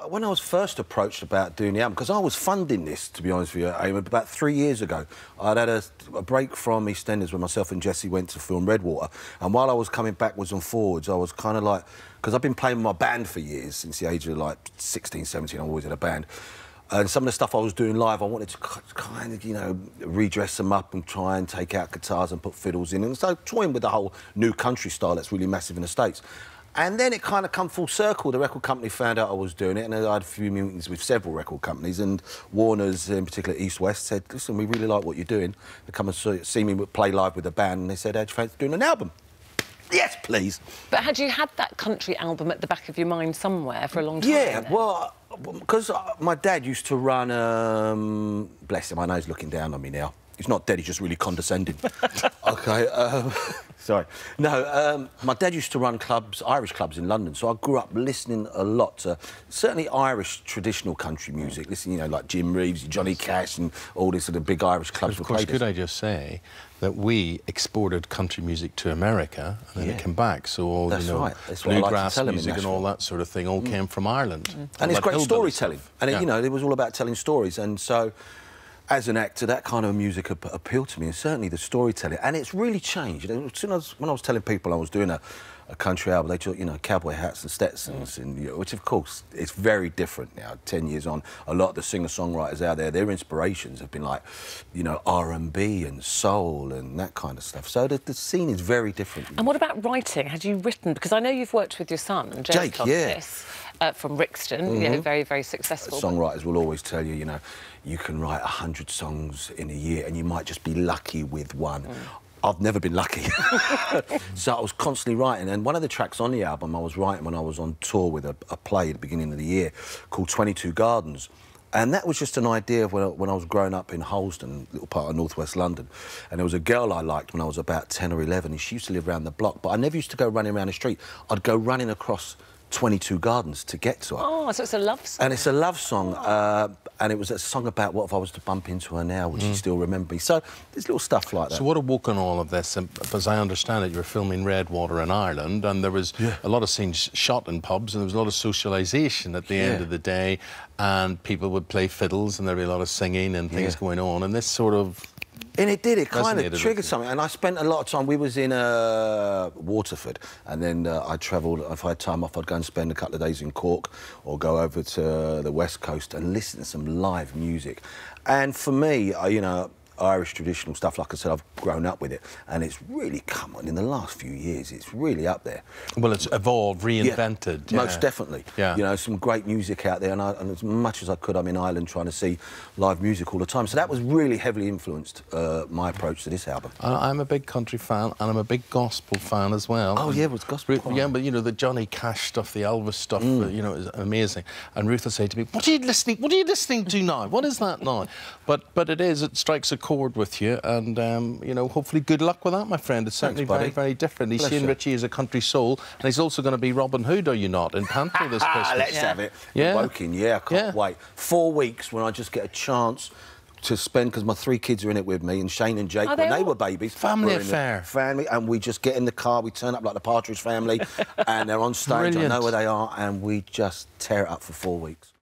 When I was first approached about doing the album, because I was funding this, to be honest with you, Eamonn, about 3 years ago. I'd had a break from EastEnders where myself and Jesse went to film Redwater, and while I was coming backwards and forwards, I was kind of like... Because I've been playing with my band for years, since the age of, like, 16, 17, I'm always in a band. And some of the stuff I was doing live, I wanted to kind of, you know, redress them up and try and take out guitars and put fiddles in. And so toying with the whole new country style that's really massive in the States. And then it kind of come full circle. The record company found out I was doing it, and I had a few meetings with several record companies, and Warner's, in particular East West, said, listen, we really like what you're doing. They come and see me play live with the band, and they said, how'd you fancy doing an album? Yes, please. But had you had that country album at the back of your mind somewhere for a long time? Yeah, then? well, because my dad used to run... bless him, I know he's looking down on me now. He's not dead, he's just really condescending. OK, sorry. No, my dad used to run clubs, Irish clubs in London, so I grew up listening a lot to certainly Irish traditional country music, listening, you know, like Jim Reeves, Johnny Cash and all these sort of big Irish clubs. But of course, could I just say that we exported country music to America and then it came back, so all, that's you know, right. That's bluegrass music and all that sort of thing all came from Ireland. And it's great storytelling. And, it, you know, it was all about telling stories, and so... As an actor, that kind of music appealed to me, and certainly the storytelling. And it's really changed. As soon as when I was telling people I was doing a country album, they thought, you know, cowboy hats and Stetsons, and, you know, which, of course, it's very different now. 10 years on, a lot of the singer-songwriters out there, their inspirations have been like, you know, R&B and soul and that kind of stuff. So the scene is very different. And what about writing? Had you written? Because I know you've worked with your son, Jake, on this. From Rixton, you know, very, very successful. Songwriters will always tell you, you know, you can write 100 songs in a year and you might just be lucky with one. I've never been lucky. So I was constantly writing, and one of the tracks on the album I was writing when I was on tour with a play at the beginning of the year called 22 Gardens. And that was just an idea of when I was growing up in Holston, a little part of northwest London. And there was a girl I liked when I was about 10 or 11, and she used to live around the block, but I never used to go running around the street. I'd go running across 22 Gardens to get to her. Oh, so it's a love song. And it's a love song, and it was a song about what if I was to bump into her now, would she still remember me? So there's little stuff like that. So what awoke on all of this? As I understand it, you were filming Redwater in Ireland, and there was a lot of scenes shot in pubs, and there was a lot of socialisation at the end of the day, and people would play fiddles, and there'd be a lot of singing and things going on, and this sort of... And it did, it kind of triggered something. And I spent a lot of time, we was in Waterford, and then I travelled, if I had time off, I'd go and spend a couple of days in Cork or go over to the West Coast and listen to some live music. And for me, you know, Irish traditional stuff, like I said, I've grown up with it, and it's really come on in the last few years. It's really up there. Well, it's evolved, reinvented. Most definitely. You know, some great music out there, and as much as I could, I'm in Ireland trying to see live music all the time. So that was really heavily influenced my approach to this album. I'm a big country fan, and I'm a big gospel fan as well. Oh, yeah, it was gospel. Yeah, but, you know, the Johnny Cash stuff, the Elvis stuff, you know, is amazing. And Ruth will say to me, what are you listening to now? What is that now? But it strikes a chord with you, and you know, hopefully good luck with that, my friend. It's certainly very, very different. He's Shane Richie is a country soul, and he's also going to be Robin Hood, are you not, in Panther this Christmas? Let's have it. Woking, I can't wait. 4 weeks when I just get a chance to spend, because my 3 kids are in it with me, and Shane and Jake, when they were babies. Family affair. Family, and we just get in the car, we turn up like the Partridge Family, and they're on stage, I know where they are, and we just tear it up for 4 weeks.